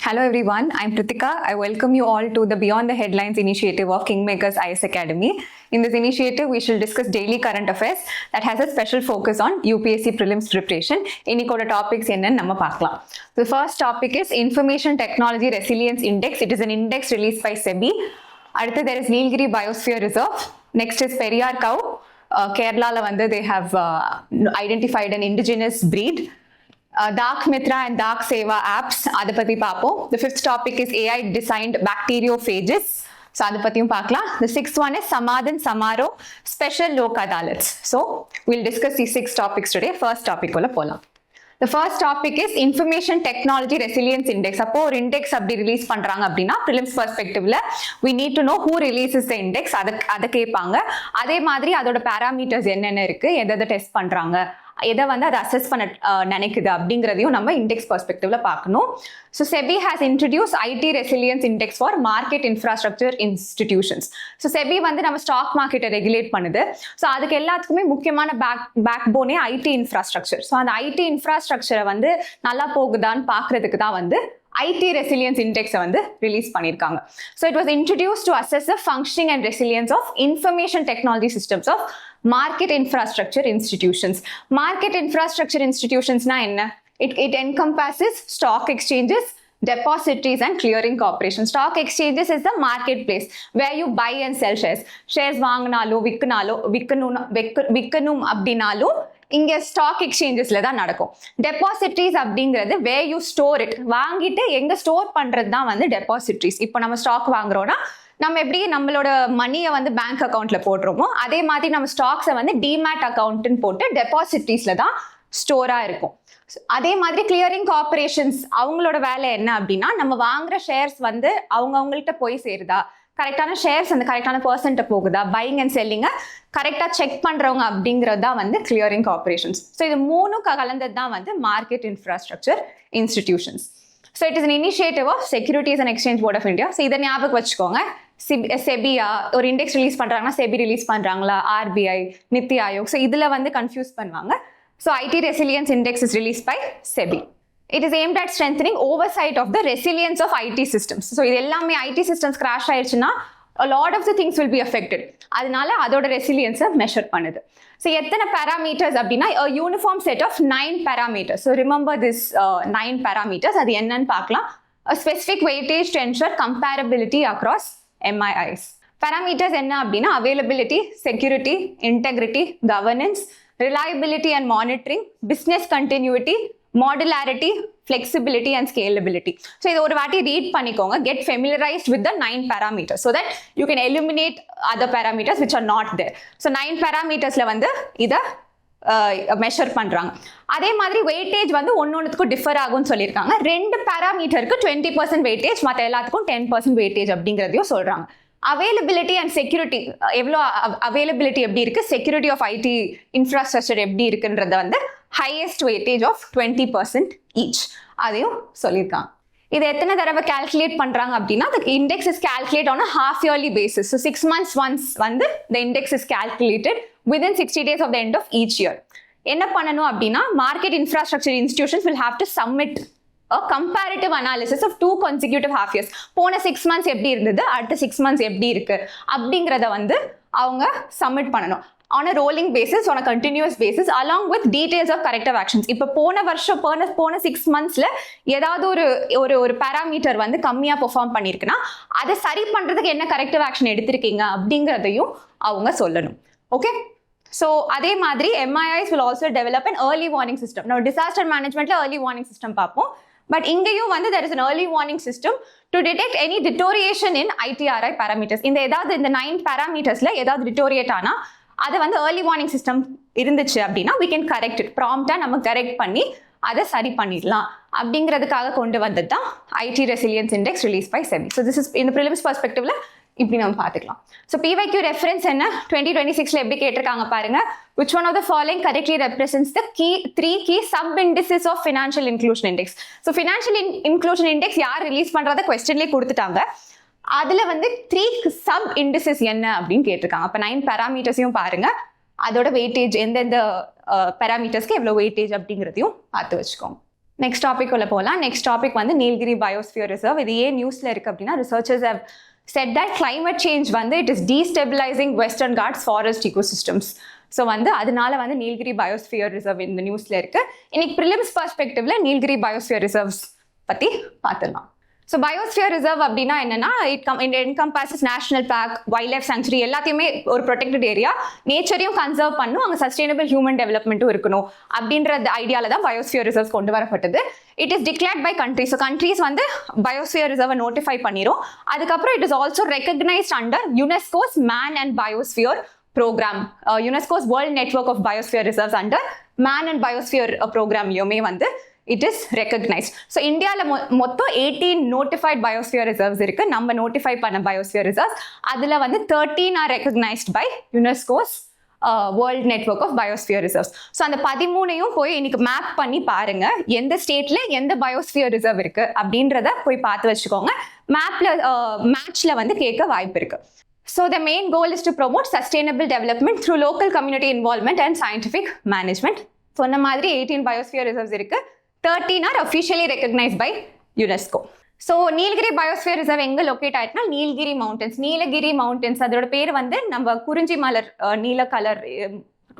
Hello everyone, I'm Prithika. I welcome you all to the Beyond the Headlines initiative of Kingmakers IAS Academy. In this initiative, we shall discuss daily current affairs that has a special focus on UPSC Prelims preparation. Innikoda topics enna nama paakalam. The first topic is Information Technology Resilience Index. It is an index released by SEBI. Adutha there is Nilgiri Biosphere Reserve. Next is Periyar cow. Kerala they have identified an indigenous breed. Dark Mitra and Dark Sewa apps, adapati paapom. The fifth topic is AI designed bacteriophages. So adapatiyum paakla. The sixth one is Samadhan, samaroh, special lok adalats. So we'll discuss these 6 topics today. First topic ola polam. The first topic is Information Technology Resilience Index. Appo or index abdi release பண்றாங்க அப்படினா prelims perspectiveல we need to know who releases the index. அத கேட்பாங்க. அதே மாதிரி அதோட parameters என்னென்ன இருக்கு, எதை டெஸ்ட் பண்றாங்க, எதை அதை அசஸ் பண்ண நினைக்குது அப்படிங்கிறதையும் நம்ம இண்டெக்ஸ் பெர்ஸ்பெக்டிவ்ல பார்க்கணும். So SEBI has introduced IT resilience index for market infrastructure institutions. So SEBI நம்ம ஸ்டாக் மார்க்கெட்டை ரெகுலேட் பண்ணுது. ஸோ அதுக்கு எல்லாத்துக்குமே முக்கியமான backbone IT infrastructure. So அந்த ஐடி இன்ஃப்ராஸ்ட்ரக்சரை நல்லா போகுதான்னு பார்க்கறதுக்கு தான் IT Resilience Index release பண்ணிருக்காங்க. So it was introduced to assess the functioning and resilience of information technology systems of market infrastructure institutions. Market infrastructure institutions na enna? It encompasses stock exchanges, depositories and clearing corporations. Stock exchanges is the marketplace where you buy and sell shares. Shares வாங்கினாலோ விற்கணும் அப்படின்னாலும் இங்க stock எக்ஸ்சேஞ்சஸ்ல தான் நடக்கும். Depositories அப்படிங்கிறது where you store it, வாங்கிட்டு எங்க store பண்றது தான் டெபாசிட்ரிஸ். இப்போ நம்ம ஸ்டாக் வாங்குறோம்னா நம்ம எப்படி நம்மளோட மணியை பேங்க் அக்கௌண்ட்ல போடுறோமோ அதே மாதிரி நம்ம ஸ்டாக்ஸை டிமேட் அக்கௌண்ட்னு போட்டு டெபாசிட்ரிஸ்ல தான் ஸ்டோரா இருக்கும். அதே மாதிரி கிளியரிங் கார்பரேஷன்ஸ் அவங்களோட வேலை என்ன அப்படின்னா நம்ம வாங்குற ஷேர்ஸ் அவங்கள்ட்ட போய் சேருதா, கரெக்டான ஷேர்ஸ் அந்த கரெக்டான பர்சன்ட்ட போகுதா, பையிங் அண்ட் செல்லிங்கை கரெக்டாக செக் பண்ணுறவங்க அப்படிங்கிறது தான் கிளியரிங் கார்பரேஷன்ஸ். ஸோ இது மூணும் கலந்தது தான் market infrastructure institutions. So it is an initiative of Securities and Exchange Board of India. So இதை ஞாபகம் வச்சுக்கோங்க. செபியா ஒரு இண்டெக்ஸ் ரிலீஸ் பண்ணுறாங்கன்னா செபி ரிலீஸ் பண்ணுறாங்களா, ஆர்பிஐ, நித்தி ஆயோக், ஸோ இதில் கன்ஃபியூஸ் பண்ணுவாங்க. So IT resilience index is release by SEBI. It is aimed at strengthening oversight of the resilience of IT systems. So இது எல்லாமே IT systems crash ஆயிடுச்சுன்னா a lot of the things will be affected. அதனால அதோட resilience measure பண்ணுது. So எத்தனை parameters அப்படின்னா a uniform set of 9 parameters. So remember this 9 parameters. அது என்னன்னு பார்க்கலாம். A specific weightage to ensure comparability across MIAs. Parameters என்ன அப்படின்னா availability, security, integrity, governance, reliability and monitoring, business continuity, modularity, flexibility and scalability. So இதை ஒரு வாட்டி read பண்ணிக்கோங்க. Get familiarized with the 9 parameters so that you can eliminate other parameters which are not there. So 9 parametersல இதை measure பண்றாங்க. அதே மாதிரி weightage ஒன்னொன்னுக்கும் differ ஆகும்னு சொல்லியிருக்காங்க. 2 பேராமீட்டருக்கு 20% வெயிட்டேஜ், மற்ற எல்லாத்துக்கும் 10% வெயிட்டேஜ் அப்படிங்கிறதையும் சொல்றாங்க. அவைலபிலிட்டி அண்ட் செக்யூரிட்டி எவ்வளோ அவைலபிலிட்டி எப்படி இருக்கு, செக்யூரிட்டி ஆஃப் ஐடி இன்ஃப்ராஸ்ட்ரக்சர் எப்படி இருக்குன்றத ஹையஸ்ட் வெயிட்டேஜ் ஆஃப் 20% ஈச் அதையும் சொல்லியிருக்காங்க. இது எத்தனை தடவை கால்குலேட் பண்றாங்க அப்படின்னா the index is calculated on a half yearly basis. So 6 months once the index is calculated within 60 days of the end of each year. என்ன பண்ணணும் அப்படின்னா market infrastructure institutions will have to submit a comparative analysis of 2 consecutive half years. போன 6 months எப்படி இருந்தது, அடுத்த 6 months எப்படி இருக்கு அப்படிங்கிறத அவங்க சப்மிட் பண்ணணும் on a rolling basis, on a continuous basis, along with details of corrective actions. இப்போ போன வருஷம் போன 6 monthsல ஏதாவது ஒரு பேராமீட்டர் கம்மியா பெர்ஃபார்ம் பண்ணிருக்குன்னா அதை சரி பண்றதுக்கு என்ன கரெக்டிவ் ஆக்ஷன் எடுத்திருக்கீங்க அப்படிங்கிறதையும் அவங்க சொல்லணும். ஓகே, ஸோ அதே மாதிரி MIAs will also develop an early warning system. நம்ம disaster managementல early warning system பார்ப்போம். பட் இங்கேயும் there is an early warning system to detect any deterioration in ITRI parameters. இந்த 9 parametersல ஏதாவது deteriorate ஆனா அதை early warning system இருந்துச்சு அப்படின்னா we can correct it. ப்ராம்ப்டா நம்ம கரெக்ட் பண்ணி அதை சரி பண்ணிடலாம் அப்படிங்கிறதுக்காக கொண்டு வந்தது தான் IT Resilience Index released by SEBI. So this is in the prelims perspectiveல இப்படி நம்ம பார்த்துக்கலாம். ஸோ PYQ ரெஃபரன்ஸ் என்ன 2026ல எப்படி கேட்டிருக்காங்க பாருங்க. Which one of the following correctly represents the 3 key sub-indices of Financial Inclusion Index? So Financial Inclusion Index யார் release பண்றத கொஸ்டின்லேயே கொடுத்துட்டாங்க. அதுல 3 sub-indices என்ன அப்படின்னு கேட்டிருக்காங்க. அப்போ 9 பேராமீட்டர்ஸையும் பாருங்க, அதோட வெயிட்டேஜ் எந்தெந்த பேராமீட்டர்ஸ்க்கு எவ்வளோ வெயிட்டேஜ் அப்படிங்கிறதையும் பார்த்து வச்சுக்கோங்க. நெக்ஸ்ட் டாபிக் உள்ள போகலாம். நெக்ஸ்ட் டாபிக் வந்து நீல்கிரி பயோஸ்பியர் ரிசர்வ். இது ஏன் நியூஸ்ல இருக்கு அப்படின்னா, researchers have said that climate change வந்து it is destabilizing Western Ghats forest ecosystems. So வந்து அதனால வந்து நீல்கிரி பயோஸ்பியர் ரிசர்வ் இந்த நியூஸ்ல இருக்கு. இன்னைக்கு ப்ரிலிம்ஸ் பர்ஸ்பெக்டிவ்ல நீல்கிரி பயோஸ்பியர் ரிசர்வ்ஸ் பத்தி பார்த்துடலாம். ஸோ பயோஸ்பியர் ரிசர்வ் அப்படின்னா என்னன்னா, it encompasses national park, wildlife sanctuary எல்லாத்தையுமே ஒரு ப்ரொடெக்டட் ஏரியா, நேச்சரையும் கன்சர்வ் பண்ணும், அங்கே சஸ்டைனபிள் ஹியூமன் டெவலப்மெண்ட்டும் இருக்கணும் அப்படின்ற ஐடியால தான் பயோஸ்பியர் ரிசர்வ் கொண்டு வரப்பட்டது. It is declared by countries. So countries வந்து பயோஸ்பியர் ரிசர்வை நோட்டிஃபை பண்ணிடும். அதுக்கப்புறம் it is also recognised under UNESCO's man and biosphere programme. UNESCO's world network of biosphere reserves under man and biosphere ப்ரோக்ராம்லையுமே வந்து it is recognized. So இந்தியால மொத்தம் 18 notified biosphere reserves இருக்கு. நம்ம notify பண்ண biosphere reserves அதுல வந்து 13 are recognized by UNESCO's world network of biosphere reserves. So அந்த 13ஐயும் போய் இன்னைக்கு மேப் பண்ணி பாருங்க, எந்த ஸ்டேட்ல எந்த biosphere reserve இருக்கு அப்படின்றத போய் பார்த்து வச்சுக்கோங்க. மேட்ச்ல வந்து கேட்க வாய்ப்பு இருக்கு. So the main goal is to promote sustainable development through local community involvement and scientific management. சொன்ன மாதிரி 18 biosphere reserves இருக்கு. 13 are officially recognized by UNESCO. So Nilgiri biosphere reserve எங்க லொகேட் ஆயிட்டுனா, நீலகிரி மவுண்டன்ஸ். நீலகிரி மவுண்டன்ஸ் அதோட பேர் வந்து நம்ம குறிஞ்சி மலர் நீல colour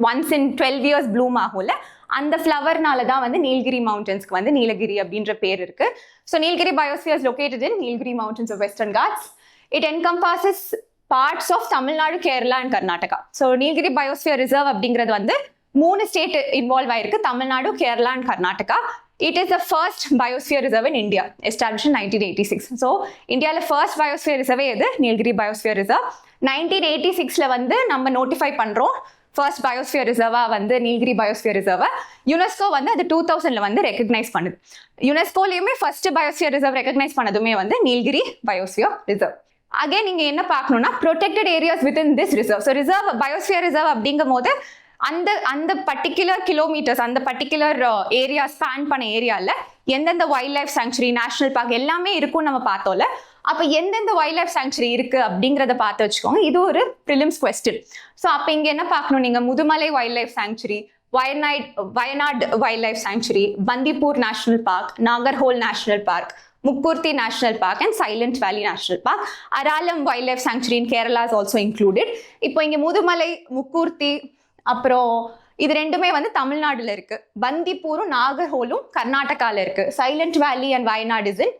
once in 12 years bloom ஆகும்ல, அந்த ஃப்ளவர்னால தான் வந்து நீலகிரி மவுண்டன்ஸ்க்கு வந்து நீலகிரி அப்படின்ற பேர் இருக்கு. So Nilgiri biosphere is located in Nilgiri mountains of western Ghats. It encompasses parts of Tamil Nadu, Kerala and Karnataka. So Nilgiri biosphere reserve அப்படிங்கிறது வந்து 3 ஸ்டேட் இன்வால்வ் ஆயிருக்கு, Tamil Nadu, Kerala and Karnataka. It is the first biosphere reserve in India, established in 1986. So, India la first biosphere reserve எது? Nilgiri biosphere reserve. 1986ல வந்து நம்ம notify பண்றோம் first biosphere reserve வந்து Nilgiri biosphere reserve. UNESCO வந்து அது 2000ல வந்து recognize பண்ணுது. UNESCOலயுமே first biosphere reserve recognize பண்ணதுமே வந்து Nilgiri biosphere reserve. Again நீங்க என்ன பார்க்கணும்னா, protected areas within this reserve. So reserve biosphere reserve அப்படிங்கும்போது அந்த பர்டிகுலர் கிலோமீட்டர்ஸ், அந்த பர்டிகுலர் ஏரியா ஸ்பேன் பண்ண ஏரியால எந்தெந்த wild life sanctuary, national park எல்லாமே இருக்கும் நம்ம பார்த்தோம்ல. அப்ப எந்தெந்த வைல்ட் லைஃப் சாங்சுரி இருக்கு அப்படிங்கறத பார்த்து வச்சுக்கோங்க. இது ஒரு ப்ரிலிம்ஸ் கொஸ்டின். ஸோ அப்ப இங்க என்ன பார்க்கணும், நீங்க Mudumalai wildlife sanctuary, Wayanad wildlife sanctuary, Bandipur national park, Nagarhole national park, Mukurthi national park and Silent Valley national park. Aralam wildlife sanctuary in Kerala is also included. இப்போ இங்க முதுமலை, முக்கூர்த்தி, அப்புறம் இது ரெண்டுமே வந்து தமிழ்நாடுல இருக்கு. பந்திப்பூரும் நாகர்ஹோலும் கர்நாடகால இருக்கு. Silent valley and Wayanad is in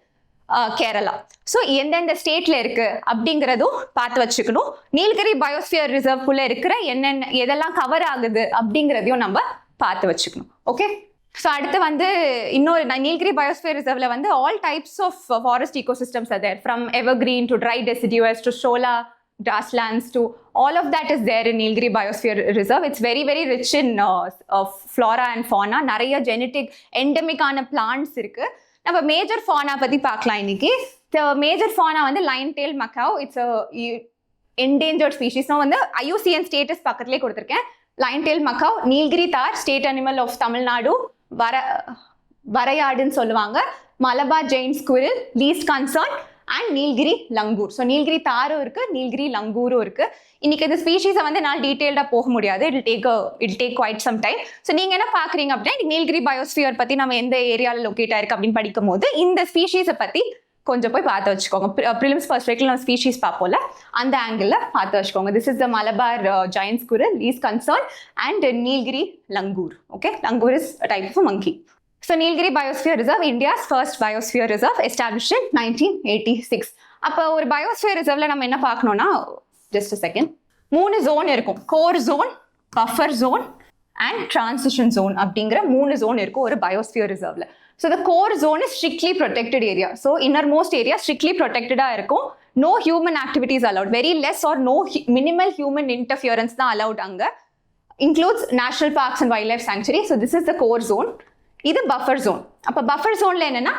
Kerala. So எந்தெந்த ஸ்டேட்ல இருக்கு அப்படிங்கிறதும் பார்த்து வச்சுக்கணும். நீலகிரி பயோஸ்பியர் ரிசர்வ்குள்ள இருக்கிற என்னென்ன எதெல்லாம் கவர் ஆகுது அப்படிங்கிறதையும் நம்ம பார்த்து வச்சுக்கணும். ஓகே, ஸோ அடுத்து வந்து இன்னொரு நீலகிரி பயோஸ்பியர் ரிசர்வ்ல வந்து all types of forest ecosystems are there, from evergreen to dry deciduous to shola grasslands to all of that is there in Nilgiri biosphere reserve. It's very very rich in flora and fauna. நிறைய genetic endemic ஆன plants இருக்கு. நம்ம major fauna பத்தி பார்க்கலாம் இன்னைக்கு. Major fauna வந்து lion tail macaw. It's a endangered species. நான் வந்து IUCN status பக்கத்திலே கொடுத்திருக்கேன். lion tail macaw, நீலகிரி தார் state animal of தமிழ்நாடு, வரையாடுன்னு சொல்லுவாங்க, Malabar Jain squirrel, least concern and Nilgiri langur. So Nilgiri தாரும் இருக்கு, நீல்கிரி லங்கூரும் இருக்கு. இன்னைக்கு இந்த ஸ்பீஷீஸை வந்து நான் டீட்டெயில்டா போக முடியாது, it take quite some time. So நீங்க என்ன பாக்குறீங்க அப்படின்னா, நீல்கிரி பயோஸ்பியர் பத்தி நம்ம எந்த ஏரியாவில் லொக்கேட் ஆயிருக்கு அப்படின்னு படிக்கும் போது இந்த ஸ்பீஷீஸை பத்தி கொஞ்சம் போய் பார்த்து வச்சுக்கோங்க. ப்ரிலிம்ஸ் பர்ஸ்பெக்டிவ்ல நம்ம ஸ்பீஷீஸ் பார்ப்போம்ல, அந்த ஆங்கிள் பார்த்து வச்சுக்கோங்க. This is the Malabar giant squirrel, least concern and Nilgiri langur. Okay, langur is type of monkey. So Nilgiri Biosphere Reserve, India's first biosphere reserve, established in 1986. அப்போ ஒரு பயோஸ்பியர் ரிசர்வ்ல நம்ம என்ன பார்க்கணும்னா, ஜஸ்ட் செகண்ட், 3 ஜோன் இருக்கும். Core zone, buffer zone and transition zone அப்படிங்கிற 3 zone இருக்கும் ஒரு biosphere ரிசர்வ்ல. So the core zone is strictly protected area. So innermost area strictly ப்ரொடெக்டடா இருக்கும். No human activities allowed, very less or no minimal human interference தான் allowed. அங்க includes national parks and wildlife sanctuary. So this is the core zone. இது buffer zone. அப்போ buffer ஜோன்ல என்னன்னா,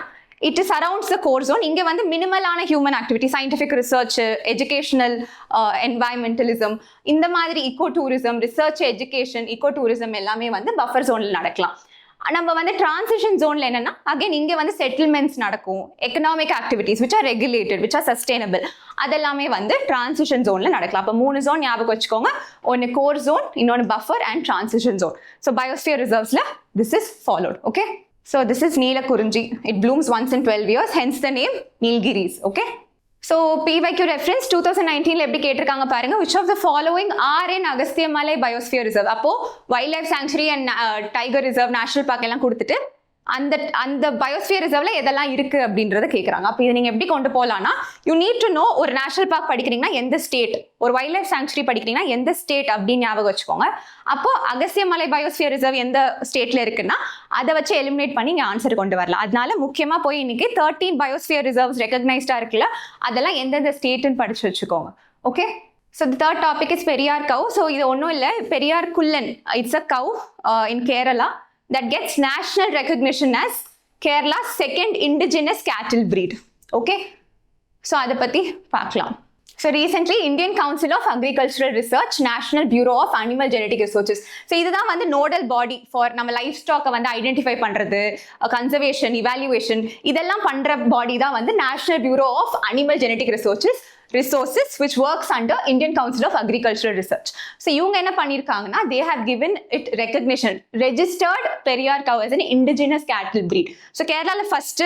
it is arounds the core zone. இங்கே வந்து மினிமலான human activity, scientific research, educational, environmentalism, இந்த மாதிரி eco tourism, research, education, eco tourism எல்லாமே வந்து பஃபர் ஜோன்ல நடக்கலாம். நம்ம வந்து டிரான்சிஷன் ஜோன்ல என்னன்னா, அகைன் இங்க வந்து செட்டில்மெண்ட்ஸ் நடக்கும், economic activities which are regulated, which are sustainable, அதெல்லாமே வந்து டிரான்சிஷன் ஜோன்ல நடக்கலாம். அப்போ 3 ஜோன் ஞாபகம் வச்சுக்கோங்க. ஒன்னு கோர் ஜோன், இன்னொன்னு buffer and transition zone. So biosphere ரிசர்வ்ஸ்ல this is followed. Okay, So this is Neelakurunji. It blooms once in 12 years, hence the name Nilgiris. Okay. So PYQ reference 2019 எப்படி கேட்டிருக்காங்க பாருங்க. Which of the following are in Agasthiyamalai Biosphere Reserve? அப்போ Wildlife Sanctuary and Tiger Reserve, National Park எல்லாம் கொடுத்துட்டு அந்த biosphere ரிசர்வ்ல எதெல்லாம் இருக்கு அப்படின்றத கேட்குறாங்க. அப்போ இது நீங்க எப்படி கொண்டு போகலாம்னா, யூ நீட் டு நோ ஒரு நேஷனல் பார்க் படிக்கிறீங்கன்னா எந்த ஸ்டேட், ஒரு வைல்ட் லைஃப் சாங்சுரி படிக்கிறீங்கன்னா எந்த ஸ்டேட் அப்படின்னு ஞாபகம் வச்சுக்கோங்க. அப்போ அகஸ்தியமலை பயோஸ்பியர் ரிசர்வ் எந்த ஸ்டேட்ல இருக்குன்னா அதை வச்சு எலிமினேட் பண்ணி இங்கே ஆன்சர் கொண்டு வரலாம். அதனால முக்கியமா போய் இன்னைக்கு 13 பயோஸ்பியர் ரிசர்வ்ஸ் ரெகக்னைஸ்டா இருக்குல்ல, அதெல்லாம் எந்தெந்த ஸ்டேட்னு படிச்சு வச்சுக்கோங்க. Okay. So the third topic is Periyar cow. So இது ஒன்றும் இல்லை, Periyar Kullan. It's a cow in Kerala that gets national recognition as Kerala's second indigenous cattle breed. Okay. So அதை பற்றி பார்க்கலாம். So recently Indian Council of Agricultural Research, National Bureau of Animal Genetic Resources. So இதுதான் வந்து nodal body for நம்ம life ஸ்டாக்கை வந்து identify பண்ணுறது, conservation, evaluation, இதெல்லாம் பண்ணுற பாடி தான் வந்து National Bureau of Animal Genetic Resources which works under Indian Council of Agricultural Research. So இவங்க என்ன பண்ணிருக்காங்கன்னா, they have given it recognition, registered Periyar cow as an indigenous cattle breed. So கேரளால first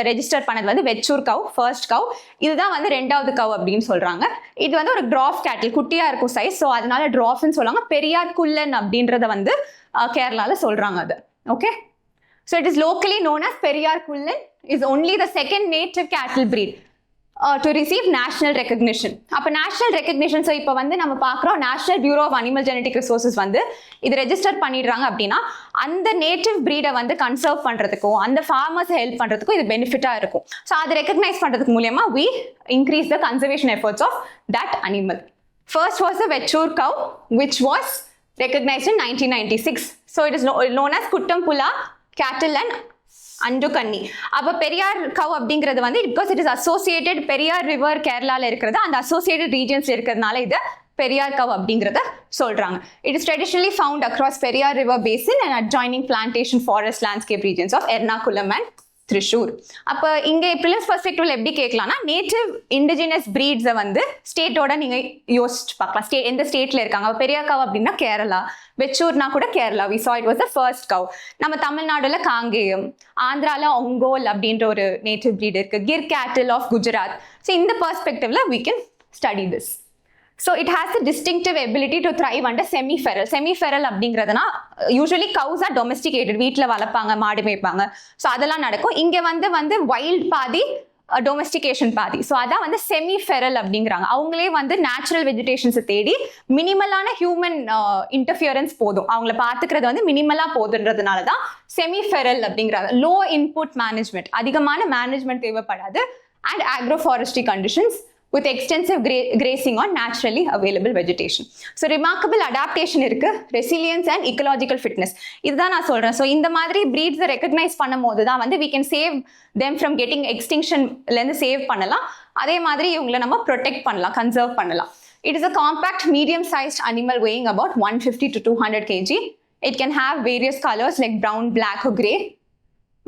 register பண்ணது வந்து Vechur cow, first cow. இதுதான் வந்து ரெண்டாவது cow அப்படின்னு சொல்றாங்க. இது வந்து ஒரு ட்ராஃப் கேட்டில், குட்டியா இருக்கும் சைஸ், ஸோ அதனால ட்ராஃப்னு சொல்லுவாங்க. பெரியார் குல்லன் அப்படின்றத வந்து கேரளால சொல்றாங்க அது. Okay. So it is locally known as Periyar Kullan, is only the second native cattle breed to receive national recognition. அப்போ நேஷனல் ரெகக்னிஷன், ஸோ இப்போ வந்து நம்ம பார்க்குறோம் National bureau of animal Genetic Resources வந்து இது ரெஜிஸ்டர் பண்ணிடுறாங்க அப்படின்னா அந்த நேட்டிவ் ப்ரீடை வந்து கன்சர்வ் பண்ணுறதுக்கும் அந்த ஃபார்மர்ஸை ஹெல்ப் பண்ணுறதுக்கும் இது பெனிஃபிட்டாக இருக்கும். ஸோ அதை ரெகக்னைஸ் பண்ணுறதுக்கு மூலயமா we increase the conservation efforts of that animal. First was the Vechur cow, which was recognized in 1996. So it is known as Kuttampula cattle and அண்டுகன்னி. அப்போ பெரியார் கவ் அப்படிங்கிறது வந்து because it is associated Periyar river கேரளாவில் இருக்கிறது, அந்த associated regions இருக்கிறதுனால இது Periyar cow அப்படிங்கிறத சொல்றாங்க. It is traditionally found across Periyar river basin and adjoining plantation forest landscape regions of Ernakulam and Thrissur. அப்போ இங்கே ப்ரிலிம்ஸ் பெர்ஸ்பெக்டிவ்ல எப்படி கேட்கலாம்னா, நேட்டிவ் இண்டிஜினஸ் பிரீட்ஸை வந்து ஸ்டேட்டோட நீங்க யோசிச்சு பார்க்கலாம். எந்த ஸ்டேட்ல இருக்காங்க. பெரியார் கவ் அப்படின்னா கேரளா, வெச்சூர்னா கூட Kerala. We saw it was the first cow. நம்ம தமிழ்நாடுல காங்கேயம், ஆந்திரால ஒங்கோல் அப்படின்ற ஒரு நேட்டிவ் பிரீட் இருக்கு, கிர் கேட்டில் ஆஃப் குஜராத். ஸோ இந்த பெர்ஸ்பெக்டிவ்ல we can study this. So it has the distinctive ability to thrive under semi-feral. Semi-feral அப்படிங்கிறதுனா யூஸ்வலி கவுஸ் ஆர் டொமஸ்டிகேட்டட், வீட்டில் வளர்ப்பாங்க, மாடு மேய்ப்பாங்க. ஸோ அதெல்லாம் நடக்கும். இங்கே வந்து வைல்ட் பாதி, டொமஸ்டிகேஷன் பாதி. ஸோ அதான் வந்து செமிஃபெரல் அப்படிங்கிறாங்க. அவங்களே வந்து நேச்சுரல் வெஜிடேஷன்ஸை தேடி மினிமலான ஹியூமன் இன்டர்ஃபியரன்ஸ் போதும், அவங்கள பார்த்துக்கிறது வந்து மினிமலா போதுன்றதுனால தான் செமிஃபெரல் அப்படிங்கிறாங்க. லோ இன்புட் மேனேஜ்மெண்ட், அதிகமான மேனேஜ்மெண்ட் தேவைப்படாது, and agroforestry conditions with extensive grazing on naturally available vegetation. So remarkable adaptation இருக்கு, resilience and ecological fitness. இதுதான் நான் சொல்றேன். ஸோ இந்த மாதிரி breeds ரெகக்னைஸ் பண்ணும் போது தான் வந்து we can save them from getting extinctionலேருந்து சேவ் பண்ணலாம். அதே மாதிரி இவங்களை நம்ம ப்ரொடெக்ட் பண்ணலாம், கன்சர்வ் பண்ணலாம். It is a compact, medium-sized animal weighing about 150 to 200 kg. It can have various colors like brown, black or grey,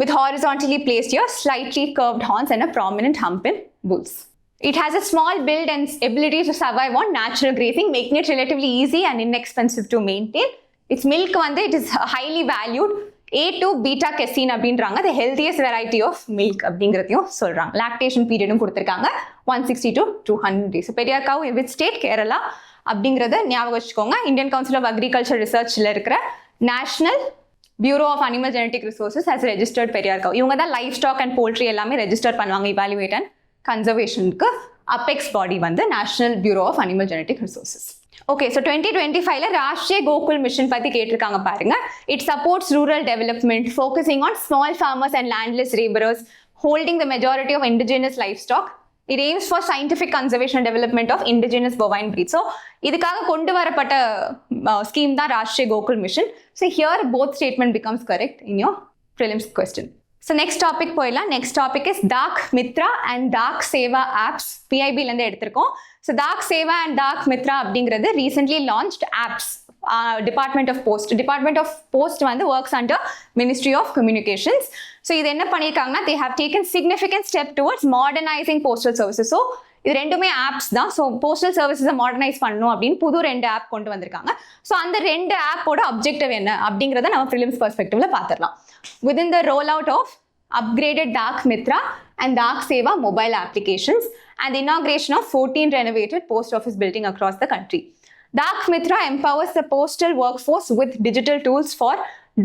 with horizontally placed ears, slightly curved horns and a prominent hump in bulls. It has a small build and ability to survive on natural grazing, making it relatively easy and inexpensive to maintain. Its milk வந்து it is highly valued. A2 beta casein அப்படின்றாங்க, the healthiest variety of milk அப்படிங்கிறதையும் சொல்றாங்க. Lactation பீரியடும் கொடுத்துருக்காங்க 160 to 200 days. Periyar cow with state Kerala அப்படிங்கிறத ஞாபகம் வச்சுக்கோங்க. Indian council of agriculture ரிசர்ச்ல இருக்கிற national bureau of animal genetic resources has registered Periyar cow. இவங்க தான் லைஃப் ஸ்டாக் அண்ட் போல்ட்ரி எல்லாமே ரெஜிஸ்டர் பண்ணுவாங்க, இவாலுவேட் அண்ட் கன்சர்வேஷனுக்கு. அபெக்ஸ் பாடி வந்து national bureau of animal genetic resources. Okay, so 2025ல ராஷ்ட்ரிய கோகுல் மிஷன் பத்தி கேட்டிருக்காங்க பாருங்க. It supports rural development, focusing on small farmers and landless labourers, holding the majority of indigenous livestock. It aims for scientific conservation and development of indigenous bovine breeds. So இதுக்காக கொண்டு வரப்பட்ட scheme தான் Rashtriya Gokul mission. So here both statement becomes correct in your prelims question. So next topic போயிடலாம். Next topic is Dak Mitra and Dak Seva apps. PIB லேருந்து எடுத்திருக்கோம். So Dak Seva and Dak Mitra அப்படிங்கிறது recently launched apps. Department of Post வந்து works under Ministry of Communications. So இது என்ன பண்ணியிருக்காங்கன்னா, they have taken significant step towards modernizing postal services. So இது ரெண்டுமே apps தான். So postal சர்வீசஸை modernise பண்ணணும் அப்படின்னு புது 2 ஆப் கொண்டு வந்திருக்காங்க. ஸோ அந்த 2 ஆப்போட அப்ஜெக்டிவ் என்ன அப்படிங்கிறத நம்ம ப்ரிலிம்ஸ் பெர்ஸ்பெக்டிவ்ல பார்த்துடலாம். within the rollout of upgraded Dak Mitra and Dak Seva mobile applications and the inauguration of 14 renovated post office buildings across the country. Dak Mitra empowers the postal workforce with digital tools for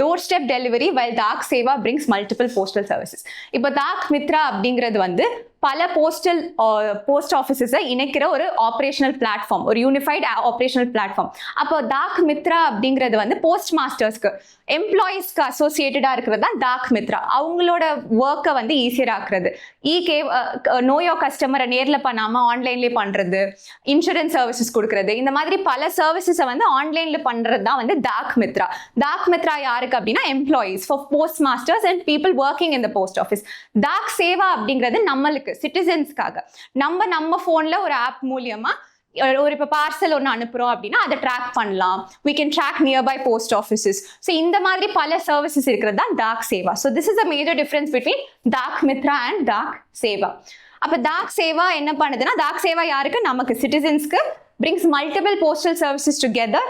doorstep delivery while Dak Seva brings multiple postal services. இப்போ Dak Mitra அப்படிங்கிறது வந்து பல post ஆஃபீஸஸை இணைக்கிற ஒரு operational platform, ஒரு unified operational platform. அப்போ Dak Mitra அப்படிங்கிறது வந்து போஸ்ட் மாஸ்டர்ஸ்க்கு, எம்ப்ளாயீஸ்க்கு அசோசியேட்டடாக இருக்கிறது தான் Dak Mitra. அவங்களோட ஒர்க்கை வந்து ஈஸியர் ஆக்குறது, நோயோ கஸ்டமரை நேரில் பண்ணாமல் ஆன்லைன்லேயே பண்ணுறது, இன்சூரன்ஸ் சர்வீசஸ் கொடுக்குறது, இந்த மாதிரி பல சர்வீசஸை வந்து ஆன்லைனில் பண்ணுறது தான் வந்து Dak Mitra. Dak Mitra யாருக்கு அப்படின்னா employees, for post masters and people working in the post office. Dak Seva அப்படிங்கிறது நம்மளுக்கு சிட்டிசன்ஸ்க்காக நம்ம போன்ல ஒரு ஆப் மூலியமா ஒரு இப்போ பார்சல் ஒன்று அனுப்புறோம் அப்படின்னா அதை ட்ராக் பண்ணலாம். we can track nearby post offices. So இந்த மாதிரி பல சர்வீசஸ் இருக்கிறது தான் Dak Seva. So this is a major difference between Dak Mitra and Dak Seva. அப்போ Dak Seva என்ன பண்ணுதுன்னா, Dak Seva யாருக்கு, நமக்கு சிட்டிசன்ஸ்க்கு, brings multiple postal services together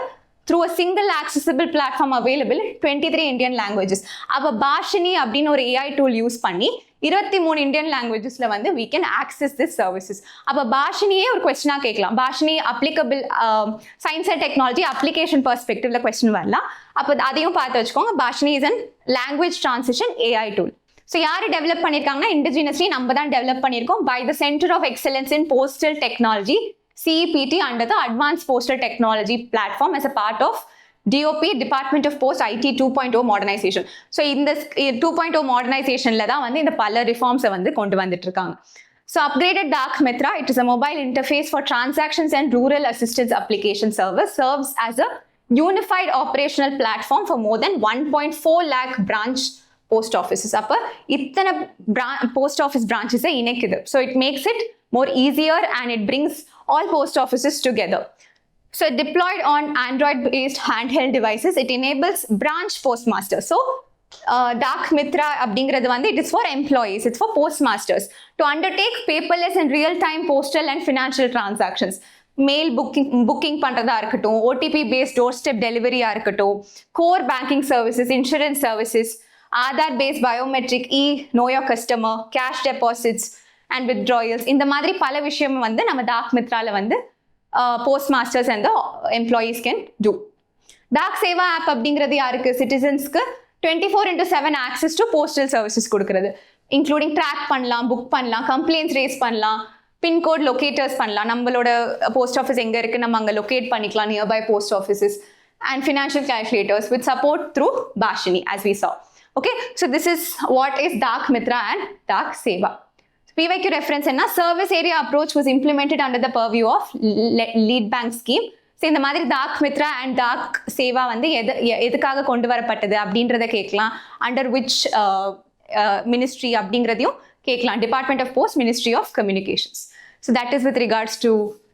through a single accessible platform available in 23 Indian languages. அப்போ பாஷினி அப்படின்னு ஒரு AI tool use பண்ணி 23 Indian லாங்குவேஜஸ்ல வந்து we can access this services. அப்போ பாஷினியே ஒரு கொஸ்டினாக கேட்கலாம். Bhashini applicable science and technology application பெர்ஸ்பெக்டிவ்ல கொஸ்டின் வரலாம். அப்போ அதையும் பார்த்து வச்சுக்கோங்க. Bhashini is an language transition AI tool. So யார் டெவலப் பண்ணியிருக்காங்கன்னா, இண்டிஜினஸ்லி நம்ம தான் டெவலப் பண்ணியிருக்கோம் by the centre of excellence in postal technology CEPT under the Advanced Postal Technology Platform as a part of DOP, Department of Post IT 2.0 modernization. So in this 2.0 modernization la தான் வந்து இந்த பல ரிஃபார்ம்ஸை வந்து கொண்டு வந்துட்டு இருக்காங்க. So upgraded Dak Mitra, it is a mobile interface for transactions and rural assistance application service, serves as a unified operational platform for more than 1.4 lakh branch post offices. அப்ப இத்தனை post office branches இணைக்குது. So it makes it more easier and it brings all post offices together. So deployed on Android-based handheld devices, it enables branch postmasters. So Dak Mitra அப்படிங்கிறது வந்து it is for employees, it's for postmasters to undertake paperless and real-time postal and financial transactions. Mail booking பண்றதா இருக்கட்டும், OTP-based doorstep delivery இருக்கட்டும், core banking services, insurance services, Aadhaar-based biometric, know your customer, cash deposits and withdrawals, இந்த மாதிரி பல விஷயம் வந்து நம்ம Dak Mitraல வந்து postmasters and the employees can do. Dak Seva app அப்படிங்கிறது யாருக்கு, சிட்டிசன்ஸ்க்கு 24/7 access to postal services கொடுக்கிறது, இன்க்ளூடிங் ட்ராக் பண்ணலாம், புக் பண்ணலாம், கம்ப்ளைண்ட்ஸ் ரேஸ் பண்ணலாம், பின்கோட் லொக்கேட்டர்ஸ் பண்ணலாம், நம்மளோட போஸ்ட் ஆஃபீஸ் எங்கே இருக்குது நம்ம அங்கே லொக்கேட் பண்ணிக்கலாம், nearby post offices, and financial calculators with support through Bhashini as we saw. Okay, so this is what is Dak Mitra and Dak Seva. PYQ reference என்ன, service area approach was implemented under the purview of lead bank scheme. So இந்த மாதிரி Dak Mitra and Dak Seva வந்து எதுக்காக கொண்டு வரப்பட்டது அப்படின்றத கேட்கலாம். Under which ministry அப்படிங்கிறதையும் கேட்கலாம். Department of Post, Ministry of Communications. So that is with regards to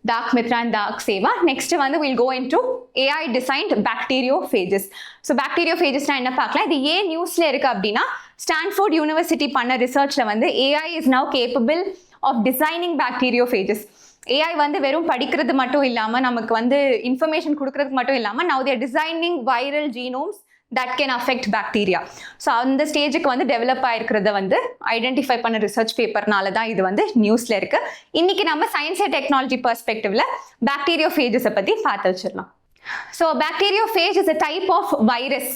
Dak Mitra and Dak Seva. Next வந்து we'll go into AI designed bacteriophages. So bacteriophagesனா என்ன பார்க்கலாம். இது ஏன் நியூஸ்ல இருக்கு அப்படின்னா, ஸ்டான்ஃபோர்ட் யூனிவர்சிட்டி பண்ண ரிசர்ச்ல வந்து AI is now capable of designing bacteriophages. AI வந்து வெறும் படிக்கிறது மட்டும் இல்லாம, நமக்கு வந்து இன்ஃபர்மேஷன் கொடுக்கறதுக்கு மட்டும் இல்லாம, now they are designing viral genomes that can affect bacteria. So அந்த ஸ்டேஜுக்கு வந்து டெவலப் ஆயிருக்கிறத வந்து ஐடென்டிஃபை பண்ண ரிசர்ச் பேப்பர்னால தான் இது வந்து நியூஸ்ல இருக்கு. இன்னைக்கு நம்ம சயின்ஸ் அண்ட் டெக்னாலஜி பெர்ஸ்பெக்டிவ்ல பாக்டீரியோஃபேஜஸை பத்தி பார்த்து வச்சிடலாம். So bacteriophage is a type of virus,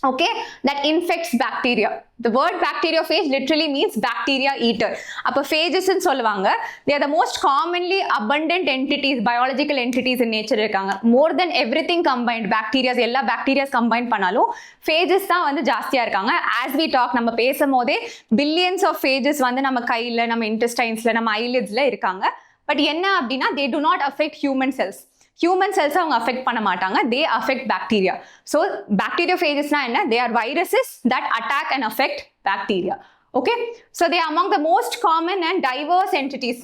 okay, that infects bacteria. The word bacteriophage literally means bacteria eater. அப்ப phages ன்னு சொல்லுவாங்க. They are the most commonly abundant entities, biological entities in nature இருக்காங்க. More than everything combined, bacteria, எல்லா bacteria combine பண்ணாலும் phages தான் வந்து ஜாஸ்தியா இருக்காங்க. As we talk, நம்ம பேசும்போதே billions of phages வந்து நம்ம கையில, நம்ம intestinesல, நம்ம eyelidsல இருக்காங்க. பட் என்ன அப்படின்னா, they do not affect human cells. Human cells அவங்க அஃபெக்ட் பண்ண மாட்டாங்க, they affect bacteria. So bacteriophagesனா என்ன, they are viruses that attack and affect bacteria. Okay, so they are among the most common and diverse entities.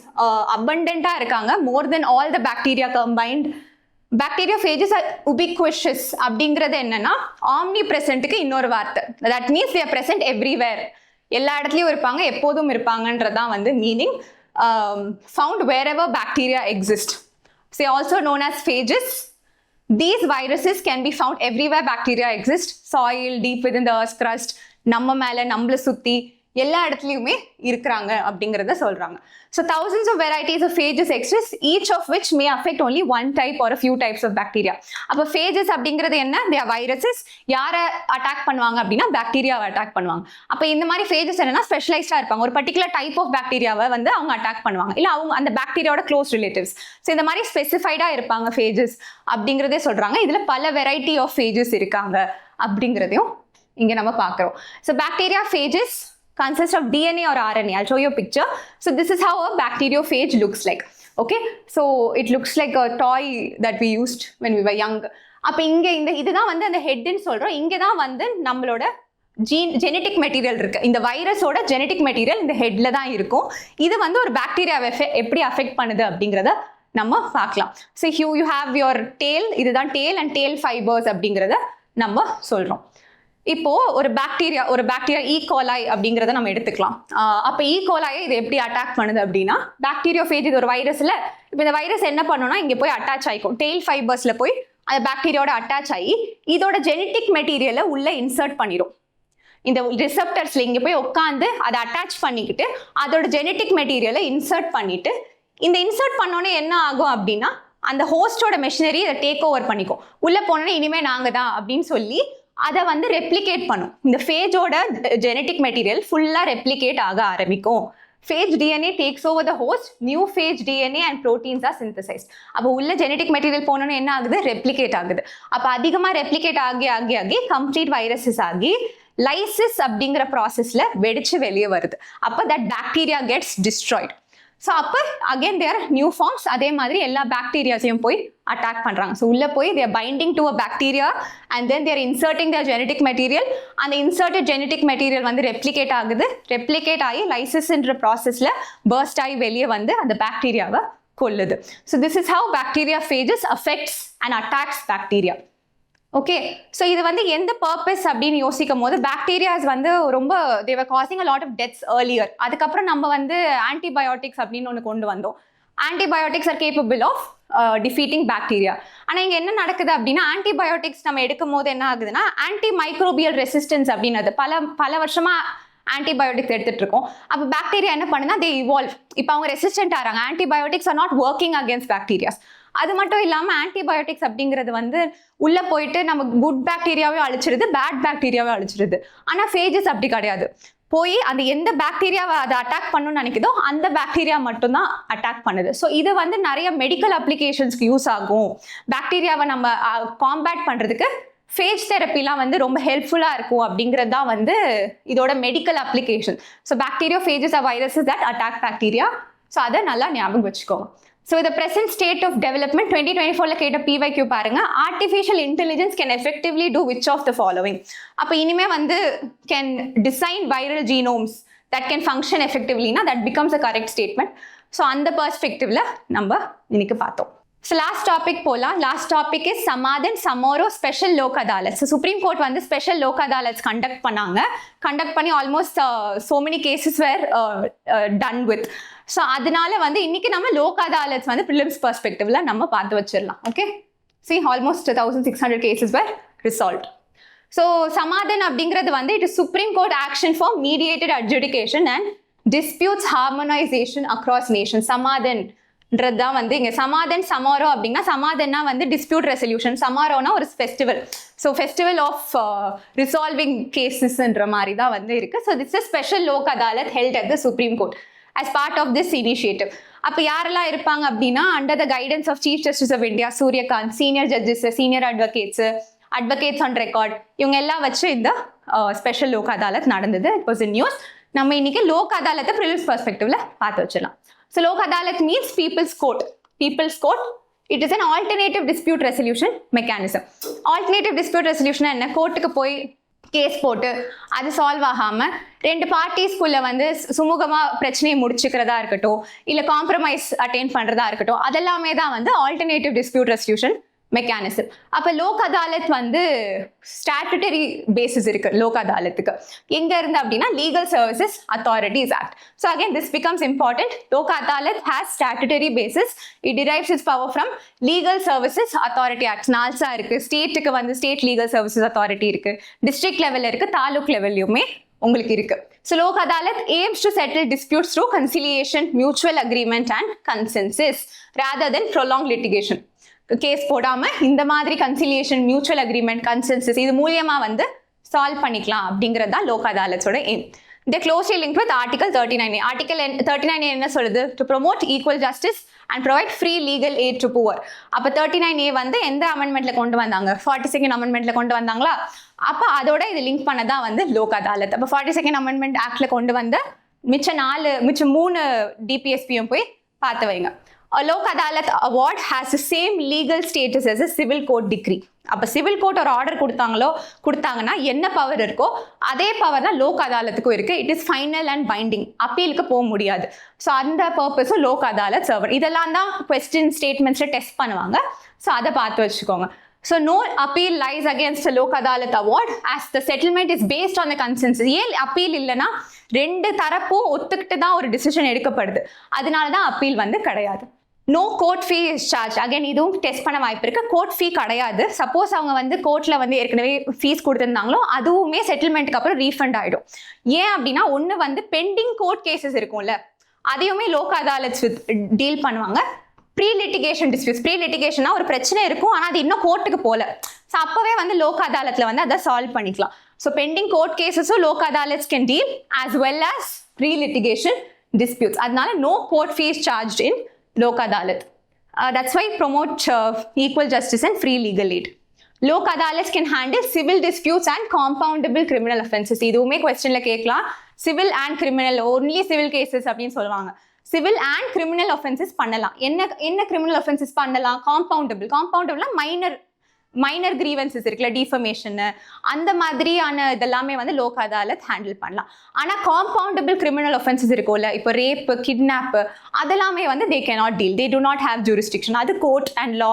Abundant-ஆ இருக்காங்க, more than all the bacteria combined. Bacteriophages are ubiquitous. அப்படிங்கிறது என்னன்னா, omnipresent-க்கு இன்னொரு வார்த்தை. That means they are present everywhere. எல்லா இடத்துலயும் இருப்பாங்க, எப்போதும் இருப்பாங்கன்றதான் வந்து meaning. found wherever bacteria exist. So also known as phages. These viruses can be found everywhere bacteria exist. Soil, deep within the earth's crust, நம்ம மேல நம்மள சுத்தி எல்லா இடத்துலயுமே இருக்கிறாங்க அப்படிங்கறத சொல்றாங்க. So thousands of varieties of phages exist, each of which may affect only one type or a few types of bacteria. அப்ப phages அப்படிங்கிறது என்ன? They are viruses. யார அட்டாக் பண்ணுவாங்க அப்படின்னா பாக்டீரியாவை அட்டாக் பண்ணுவாங்க. அப்ப இந்த மாதிரி phages என்னன்னா ஸ்பெஷலைஸ்டா இருப்பாங்க. ஒரு பர்டிகுலர் டைப் ஆஃப் பாக்டீரியாவை வந்து அவங்க அட்டாக் பண்ணுவாங்க. இல்ல அவங்க அந்த பாக்டீரியாவோட க்ளோஸ் ரிலேட்டிவ்ஸ். ஸோ இந்த மாதிரி ஸ்பெசிஃபைடா இருப்பாங்க phages அப்படிங்கிறதே சொல்றாங்க. இதுல பல வெரைட்டி ஆஃப் phages இருக்காங்க அப்படிங்கிறதையும் இங்க நம்ம பார்க்கிறோம். So bacteria phages consists of DNA or RNA. I'll show you a picture. So this is how a bacteriophage looks like. Okay, so it looks like a toy that we used when we were young. அப்ப இங்க இந்த இதுதான் வந்து அந்த ஹெட்னு சொல்றோம். இங்க தான் வந்து நம்மளோட ஜெனடிக் மெட்டீரியல் இருக்கு. இந்த வைரஸோட ஜெனடிக் மெட்டீரியல் இந்த ஹெட்ல தான் இருக்கும். இது வந்து ஒரு பாக்டீரியாவை எப்படி அஃபெக்ட் பண்ணுது அப்படிங்கறத நம்ம பார்க்கலாம். So you have your tail. இதுதான் tail and tail fibers அப்படிங்கறத நம்ம சொல்றோம். இப்போ ஒரு பாக்டீரியா ஈ கோலாய் அப்படிங்கிறத நம்ம எடுத்துக்கலாம். அப்போ ஈ கோலாயை இது எப்படி அட்டாக் பண்ணுது அப்படின்னா பாக்டீரியோஃபேஜ் இது ஒரு வைரஸ்ல. இப்போ இந்த வைரஸ் என்ன பண்ணுன்னா இங்கே போய் அட்டாச் ஆகிக்கும். டெய்ல் ஃபைபர்ஸ்ல போய் அந்த பாக்டீரியாவோட அட்டாச் ஆகி இதோட ஜெனட்டிக் மெட்டீரியலை உள்ள இன்சர்ட் பண்ணிடும். இந்த ரிசெப்டர்ஸ்ல இங்கே போய் உட்காந்து அதை அட்டாச் பண்ணிக்கிட்டு அதோட ஜெனட்டிக் மெட்டீரியலை இன்சர்ட் பண்ணிட்டு இந்த இன்சர்ட் பண்ணோன்னே என்ன ஆகும் அப்படின்னா அந்த ஹோஸ்டோட மெஷினரி இதை டேக் ஓவர் பண்ணிக்கும். உள்ள போனோன்னே இனிமே நாங்க தான் அப்படின்னு சொல்லி அதை வந்து ரெப்ளிகேட் பண்ணும். இந்த ஃபேஜோட ஜெனட்டிக் மெட்டீரியல் ஃபுல்லாக ரெப்ளிகேட் ஆக ஆரம்பிக்கும். phage DNA takes over the host, new phage DNA and proteins are synthesized. அப்போ உள்ள ஜெனட்டிக் மெட்டீரியல் போனோன்னு என்ன ஆகுது? ரெப்ளிகேட் ஆகுது. அப்போ அதிகமாக ரெப்ளிகேட் ஆகி கம்ப்ளீட் வைரஸஸ் ஆகி லைசிஸ் அப்படிங்கிற ப்ராசஸ்ல வெடிச்சு வெளியே வருது. அப்போ that bacteria gets destroyed. So அப்போ அகெயின் தேர் நியூ ஃபார்ம்ஸ் அதே மாதிரி எல்லா பாக்டீரியாஸையும் போய் அட்டாக் பண்ணுறாங்க. ஸோ உள்ளே போய் their binding to a bacteria and then their inserting their genetic material. அந்த இன்சர்ட்டட் ஜெனட்டிக் மெட்டீரியல் வந்து ரெப்ளிகேட் ஆகுது. ரெப்ளிகேட் ஆகி லைசிஸ்ன்ற ப்ராசஸில் பர்ஸ்ட் ஆகி வெளியே வந்து அந்த பாக்டீரியாவை கொல்லுது. So this is how bacteria phages affects and attacks bacteria. Okay, so இது வந்து எந்த பர்பஸ் அப்படின்னு யோசிக்கும் போது பாக்டீரியாஸ் வந்து ரொம்ப they were causing a lot of deaths earlier. அதுக்கப்புறம் நம்ம வந்து ஆன்டிபயோட்டிக்ஸ் அப்படின்னு ஒன்று கொண்டு வந்தோம். Antibiotics are capable of defeating bacteria. ஆனால் இங்கே என்ன நடக்குது அப்படின்னா ஆன்டிபயோட்டிக்ஸ் நம்ம எடுக்கும் போது என்ன ஆகுதுன்னா ஆன்டி மைக்ரோபியல் ரெசிஸ்டன்ஸ் அப்படின்னது பல வருஷமா ஆன்டிபயோட்டிக்ஸ் எடுத்துட்டு இருக்கோம். அப்போ பாக்டீரியா என்ன பண்ணுன்னா தே இவால்வ். இப்போ அவங்க ரெசிஸ்டன்ட் ஆகிறாங்க. Antibiotics are not working against bacterias. அது மட்டும் இல்லாமல் ஆன்டிபயோட்டிக்ஸ் அப்படிங்கிறது வந்து உள்ளே போயிட்டு நம்ம குட் பாக்டீரியாவே அழிச்சிருது, பேட் பாக்டீரியாவே அழிச்சிருது. ஆனால் ஃபேஜஸ் அப்படி கிடையாது. போய் அந்த எந்த பாக்டீரியாவை அதை அட்டாக் பண்ணணும்னு நினைக்குதோ அந்த பாக்டீரியா மட்டும்தான் அட்டாக் பண்ணுது. ஸோ இது வந்து நிறைய மெடிக்கல் அப்ளிகேஷன்ஸ்க்கு யூஸ் ஆகும். பாக்டீரியாவை நம்ம காம்பேட் பண்ணுறதுக்கு ஃபேஜ் தெரப்பிலாம் வந்து ரொம்ப ஹெல்ப்ஃபுல்லாக இருக்கும் அப்படிங்கிறது தான் வந்து இதோட medical application. So bacteriophages are viruses that attack bacteria. So அதை நல்லா ஞாபகம் வச்சுக்கோங்க. So the present state of development 2024 கேட்ட PYQ பாருங்க. Artificial intelligence can effectively do which of the following? அப்ப இனிமே வந்து can design viral genomes that can function effectively na that becomes a correct statement. So அந்த perspectiveல நம்ம இன்னைக்கு பார்த்தோம். So last topic போலாம். Last topic is Samadhan, samaroh special lok adalats. So Supreme Court வந்து special lok adalats conduct பண்ணாங்க. Conduct பண்ணி almost so many cases were done with. So அதனால வந்து இன்னைக்கு நம்ம லோக் அதாலத்ஸ் வந்து ப்ரிலிம்ஸ் பெர்ஸ்பெக்டிவ்ல நம்ம பார்த்து வச்சிடலாம். Okay, see almost 1600 cases were resolved. So Samadhan அப்படிங்கிறது வந்து it is supreme court action for mediated adjudication and disputes harmonisation across nation. சமாதன்ன்றது தான் வந்து இங்கே சமாதன். சமாரோ அப்படின்னா சமாதன்னா வந்து டிஸ்பியூட் ரெசல்யூஷன், சமாரோனா ஒரு festival. So festival of resolving கேசஸ்ன்ற மாதிரி தான் வந்து இருக்கு. So this is special Lok Adalat held at the supreme court as part of this initiative. அப்போ யாரெல்லாம் இருப்பாங்க அப்படின்னா under the guidance of Chief Justice of India, Suryakant, senior judges, senior advocates on record, இவங்க எல்லாம் வச்சு இந்த ஸ்பெஷல் லோக் அதாலத் நடந்தது. It was in news. நம்ம இன்னைக்கு லோக் அதாலத்தை ப்ரிலிம்ஸ் பெர்ஸ்பெக்டிவ்ல பார்த்து வச்சிடலாம். So Lok Adalat means people's court. People's court it is an alternative dispute resolution mechanism. Alternative dispute resolution என்ன? கோர்ட்டுக்கு போய் கேஸ் போட்டு அது சால்வ் ஆகாம ரெண்டு பார்ட்டிஸ்குள்ள வந்து சுமூகமா பிரச்சனையை முடிச்சுக்கிறதா இருக்கட்டும், இல்ல காம்ப்ரமைஸ் அட்டைன் பண்றதா இருக்கட்டும், அதெல்லாமே தான் வந்து ஆல்டர்னேட்டிவ் டிஸ்பியூட் ரெசல்யூஷன் மெக்கானிசம். அப்போ லோக் அதாலத் வந்து ஸ்டாட்டுட்டரி பேசிஸ் இருக்கு லோக் அதாலத்துக்கு. எங்க இருந்து அப்படின்னா legal services authorities act. So again this becomes important. Lok Adalat has statutory basis. It drives its power from legal services authority act. NALSA இருக்கு. ஸ்டேட்டுக்கு வந்து ஸ்டேட் லீகல் சர்வீசஸ் அத்தாரிட்டி இருக்கு. டிஸ்ட்ரிக்ட் லெவல்ல இருக்கு. தாலுக் லெவல்லையுமே உங்களுக்கு இருக்கு. So Lok Adalat aims to settle disputes through conciliation, mutual agreement and consensus rather than prolonged litigation. Case போடாம இந்த மாதிரி கன்சிலியேஷன், மியூச்சுவல் அக்ரிமெண்ட், கன்சென்சஸ் இது மூலியமா வந்து சால்வ் பண்ணிக்கலாம் அப்படிங்கிறது தான் லோக் அதாலத்தோட aim. They closely linked with Article 39A. Article 39A என்ன சொல்லுது? To promote equal justice and provide free legal aid to poor. அப்ப 39A வந்து எந்த அமெண்ட்மெண்ட்ல கொண்டு வந்தாங்க? 42nd அமெண்ட்மெண்ட்ல கொண்டு வந்தாங்களா? அப்ப அதோட இது லிங்க் பண்ணதான் வந்து லோக் அதாலத். அப்ப 42nd அமெண்ட்மெண்ட் ஆக்ட்ல கொண்டு வந்த மிச்சம் 3 DPSPயும் போய் பார்த்து வைங்க. A Lok Adalat award has the same legal status as a civil court decree. அப்ப சிவில் கோர்ட் ஒரு ஆர்டர் கொடுத்தாங்கன்னா என்ன பவர் இருக்கோ அதே பவர் தான் லோக் அதாலத்துக்கும் இருக்கு. It is final and binding. அப்பீலுக்கு போக முடியாது. ஸோ அந்த பர்பஸும் லோக் அதாலத் சர்வர். இதெல்லாம் தான் கொஸ்டின் ஸ்டேட்மெண்ட்ஸ்ல டெஸ்ட் பண்ணுவாங்க. ஸோ அதை பார்த்து வச்சுக்கோங்க. So no appeal lies against the Lok Adalat award as the settlement is based on the consensus. ஏன் அப்பீல் இல்லைன்னா 2 தரப்பும் ஒத்துக்கிட்டு தான் ஒரு டிசிஷன் எடுக்கப்படுது. அதனால தான் அப்பீல் வந்து கிடையாது. No court fee is charge. Again இதுவும் டெஸ்ட் பண்ண வாய்ப்பு இருக்கு. கோர்ட் ஃபீ கிடையாது. சப்போஸ் அவங்க வந்து கோர்ட்ல வந்து ஏற்கனவே ஃபீஸ் கொடுத்துருந்தாங்களோ அதுவுமே செட்டில்மெண்ட்டுக்கு அப்புறம் ரீஃபண்ட் ஆயிடும். ஏன் அப்படின்னா ஒன்று வந்து பெண்டிங் கோர்ட் கேசஸ் இருக்கும்ல அதையுமே லோக் அதாலத் டீல் பண்ணுவாங்க. Pre litigation disputes. ப்ரீ லிட்டிகேஷனா ஒரு பிரச்சனை இருக்கும் ஆனால் அது இன்னும் கோர்ட்டுக்கு போகல. ஸோ அப்போவே வந்து லோக் அதாலத்தில் வந்து அதை சால்வ் பண்ணிக்கலாம். ஸோ பெண்டிங் கோர்ட் கேசஸும் Lok Adalats can deal as well as pre litigation disputes. அதனால no court fee charge in Lok Adalat. That's why promote equal justice and free legal aid. Lok Adalats can handle civil disputes and compoundable criminal offences. இதுவுமே questionல கேட்கலாம். Civil and criminal, only civil cases அப்படின்னு சொல்லுவாங்க. Civil and criminal offences பண்ணலாம். என்ன criminal offences பண்ணலாம்? Compoundable minor grievances இருக்குல்ல, defamation அந்த மாதிரியான இதெல்லாமே வந்து லோக் அதாலத் ஹேண்டில் பண்ணலாம். ஆனால் காம்பவுண்டபிள் கிரிமினல் ஒஃபென்சஸ் இருக்கும்ல, இப்போ ரேப்பு, கிட்னாப்பு அதெல்லாமே வந்து they cannot deal. They to not have jurisdiction. அது கோர்ட் அண்ட் லா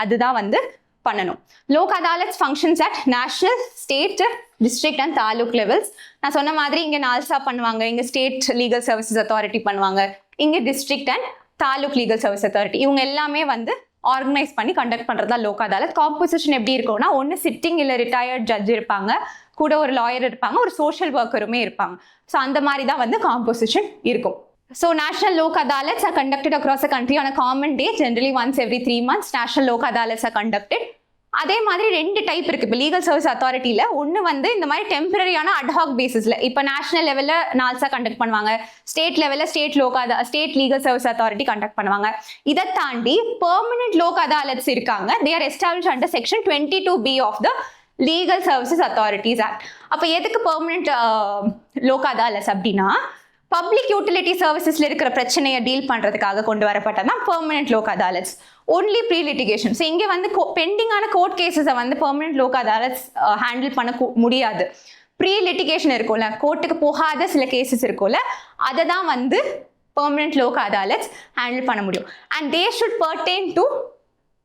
அதுதான் வந்து பண்ணணும். Lok Adalat functions at national, state, district and taluk levels. நான் சொன்ன மாதிரி இங்கே நால்சா பண்ணுவாங்க, இங்கே ஸ்டேட் லீகல் சர்வீசஸ் அத்தாரிட்டி பண்ணுவாங்க, இங்கே district and taluk legal service authority. இவங்க எல்லாமே வந்து ஆர்கனைஸ் பண்ணி கண்டக்ட் பண்ணுறதா லோக் அதாலத். காம்போசிஷன் எப்படி இருக்கும்னா ஒன்று சிட்டிங் இல்லை ரிட்டையர்ட் ஜட்ஜ் இருப்பாங்க, கூட ஒரு லாயர் இருப்பாங்க, ஒரு சோஷியல் ஒர்க்கருமே இருப்பாங்க. ஸோ அந்த மாதிரி தான் வந்து காம்போசிஷன் இருக்கும். So national Lok Adalats are conducted across the country on a common day, generally once every 3 months national Lok Adalats are conducted. அதே மாதிரி 2 டைப் இருக்கு. இப்போ லீகல் சர்வீஸ் அத்தாரிட்டியில ஒன்று வந்து இந்த மாதிரி டெம்பரரியான அட்ஹாக் பேசிஸ்ல, இப்போ நேஷனல் லெவல்ல நால்சா கண்டக்ட் பண்ணுவாங்க, ஸ்டேட் லெவல்ல state legal service authority conduct பண்ணுவாங்க. இதை தாண்டி பெர்மனன்ட் லோக் அதாலத்ஸ் இருக்காங்க. They are established under section 22B of the legal services authorities act. அப்போ எதுக்கு பெர்மனன்ட் லோக் அதாலத்ஸ் அப்படின்னா பப்ளிக் யூட்டிலிட்டி சர்வீசஸ்ல இருக்கிற பிரச்சனையை டீல் பண்றதுக்காக கொண்டு வரப்பட்டதான் permanent Lok Adalats. Only pre litigation. So இங்கே வந்து பெண்டிங்கான கோர்ட் கேசஸை வந்து பெர்மனன்ட் லோக் அதாலத்ஸ் ஹேண்டில் பண்ண முடியாது. ப்ரீ லிட்டிகேஷன் இருக்கும்ல, கோர்ட்டுக்கு போகாத சில கேசஸ் இருக்கும்ல, அதை தான் வந்து பெர்மனன்ட் லோக் அதாலத்ஸ் ஹேண்டில் பண்ண முடியும். And they should pertain to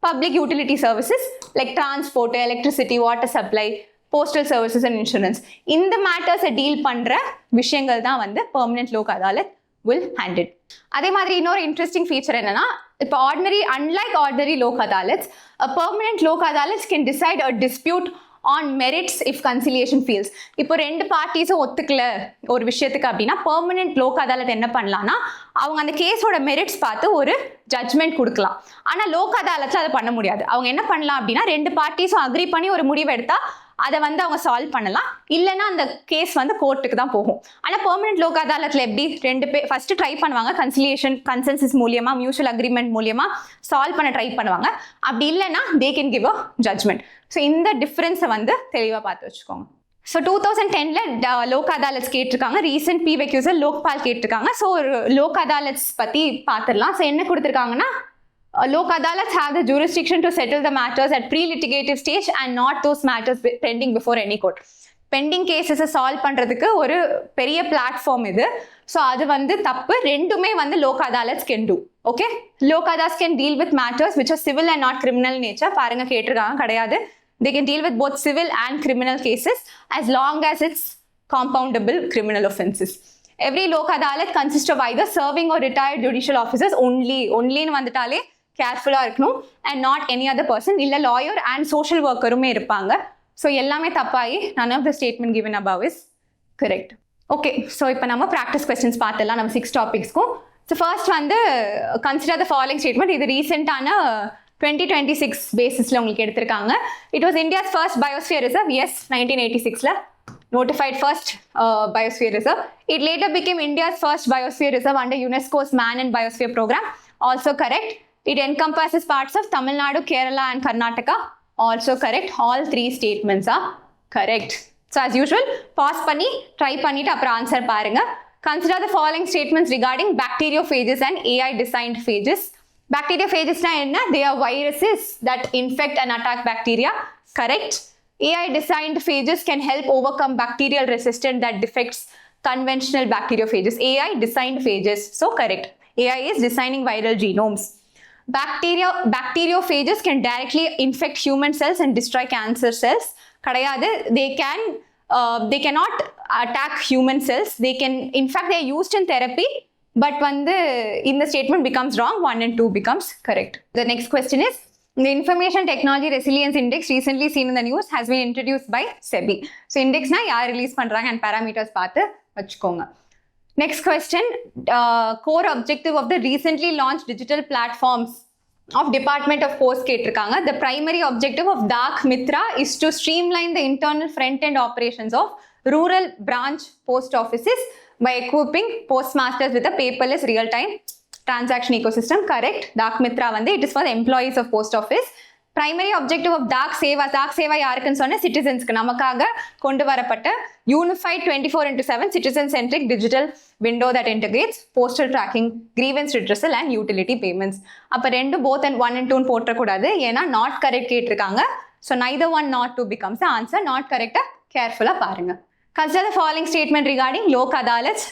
public utility services like transport, electricity, water supply, postal services and insurance. இந்த மேட்டர்ஸை டீல் பண்ற விஷயங்கள் தான் வந்து permanent Lok Adalat will handle. அதே மாதிரி இன்னொரு இன்ட்ரெஸ்டிங் ஃபீச்சர் என்னன்னா, இப்போ unlike ordinary Lok அதாலத்ஸ், a permanent Lok அதாலத்ஸ் can decide a dispute on merits if conciliation fails. இப்போ 2 பார்ட்டிஸும் ஒத்துக்கல ஒரு விஷயத்துக்கு அப்படின்னா பெர்மனன்ட் லோக் அதாலத் என்ன பண்ணலாம்னா அவங்க அந்த கேஸோட மெரிட்ஸ் பார்த்து ஒரு ஜட்மெண்ட் கொடுக்கலாம். ஆனால் லோக் அதாலத்ல அதை பண்ண முடியாது. அவங்க என்ன பண்ணலாம் அப்படின்னா 2 பார்ட்டிஸும் அக்ரி பண்ணி ஒரு முடிவு எடுத்தா அதை வந்து அவங்க சால்வ் பண்ணலாம், இல்லைன்னா அந்த கேஸ் வந்து கோர்ட்டுக்கு தான் போகும். ஆனால் பெர்மனன்ட் லோக் அதாலத்தில் எப்படி 2 பேர் ஃபர்ஸ்ட் ட்ரை பண்ணுவாங்க, கன்சிலியேஷன், கன்சென்சஸ் மூலியமா, மியூச்சுவல் அக்ரிமெண்ட் மூலியமா சால்வ் பண்ண ட்ரை பண்ணுவாங்க. அப்படி இல்லைன்னா they can give a judgment. So இந்த டிஃப்ரென்ஸை வந்து தெளிவாக பார்த்து வச்சுக்கோங்க. ஸோ 2010 லோக் அதாலத்ஸ் கேட்டிருக்காங்க. ரீசெண்ட் PYQs லோக்பால் கேட்டிருக்காங்க. ஸோ ஒரு லோக் அதாலத்ஸ் பற்றி பார்த்துடலாம். ஸோ என்ன கொடுத்துருக்காங்கன்னா, Lok Adalats have the jurisdiction to settle the matters at pre-litigative stage and not those matters pending before any court. Pending கேசஸை சால்வ் பண்ணுறதுக்கு ஒரு பெரிய பிளாட்ஃபார்ம் இது. ஸோ அது வந்து தப்பு. ரெண்டுமே வந்து Lok Adalats can do. Okay, Lok Adalats can deal with matters which are civil and not criminal nature. பாருங்க, கேட்டிருக்காங்க, கிடையாது. They can deal with both civil and criminal cases as long as it's compoundable criminal offenses. Every lok adalat consists of either serving or retired judicial officers only. Only nu vanditale careful ah iruknom, and not any other person. Illa lawyer and social worker ume irupanga. So ellame thappai. None of the statement given above is correct. Okay, so ipo nama practice questions paathalam nam 6 topics ku. So first vandu consider the following statement. Idu recent ana 2026 பேசிஸ்ல உங்களுக்கு எடுத்திருக்காங்க. It was India's first biosphere reserve. Yes, 1986ல notified first biosphere reserve. It later became India's first biosphere reserve under UNESCO's Man and Biosphere program. Also correct. It encompasses parts of Tamil Nadu, Kerala and Karnataka. Also correct. All 3 statements are correct. So as usual, pause பண்ணி try பண்ணிட்டு அப்புறம் answer பாருங்க. Consider the following statements regarding bacteriophages and AI designed phages. Bacteriophages na enna? They are viruses that infect and attack bacteria. Correct. AI designed phages can help overcome bacterial resistance that defects conventional bacteriophages. AI designed phages. So correct. AI is designing viral genomes. Bacteriophages can directly infect human cells and destroy cancer cells. Kadayadu. They cannot attack human cells. They can, in fact, they are used in therapy. But when in the statement becomes wrong, 1 and 2 becomes correct. The next question is, the Information Technology Resilience Index recently seen in the news has been introduced by SEBI. So index na yaar release பண்றாங்க and parameters பார்த்து வச்சுக்கோங்க. Next question, core objective of the recently launched digital platforms of Department of Post கேட்டிருக்காங்க. The primary objective of Dak Mitra is to streamline the internal front-end operations of rural branch post offices by equipping postmasters with a paperless real-time transaction ecosystem. Correct. Dak Mitra vande it is for the employees of post office. Primary objective of Dak Seva யாருக்குன்னு சொன்ன citizens க்கு நமக்காக கொண்டு வரப்பட்ட unified 24/7 citizen-centric digital window that integrates postal tracking, grievance redressal and utility payments. அப்ப ரெண்டு both and 1 and 2 போட்ற கூடாது, ஏனா not correct கேட்டிருக்காங்க. So neither 1 nor 2 becomes the answer. Not correct. Careful பாருங்க. Consider the following statement regarding Lok Adalats.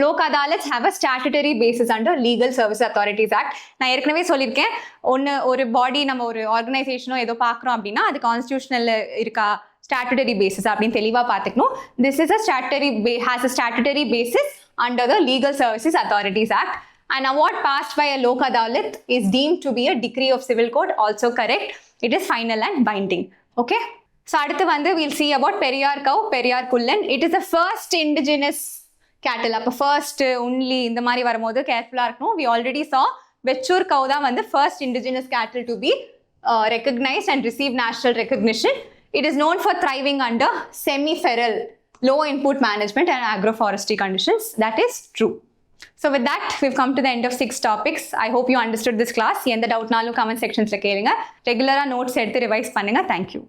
Lok Adalats have a statutory basis under Legal Services Authorities Act. நான் ஏற்கனவே சொல்லியிருக்கேன், ஒரு பாடி நம்ம ஒரு ஆர்கனைசேஷனோ ஏதோ பார்க்குறோம் அப்படின்னா அது கான்ஸ்டியூஷனல் இருக்கா, statutory basis அப்படின்னு தெளிவாக பார்த்துக்கணும். This is a has a statutory basis under the Legal Services Authorities Act. An award passed by a Lok Adalat is deemed to be a decree of civil code. Also correct. It is final and binding. Okay. So அடுத்து வந்து we'll see about Periyar cow, Periyar kullan. It is the first indigenous cattle. அப்போ first only இந்த மாதிரி வரும்போது கேர்ஃபுல்லாக இருக்கணும். We already saw Vechur cow தான் வந்து first indigenous cattle to be recognized and receive national recognition. It is known for thriving under semi-feral, low input management and agroforestry conditions. That is true. So with that, we've come to the end of 6 topics. I hope you understood this class. எந்த டவுட்னாலும் comment sections கேளுங்க. ரெகுலராக notes எடுத்து revise பண்ணுங்க. Thank you.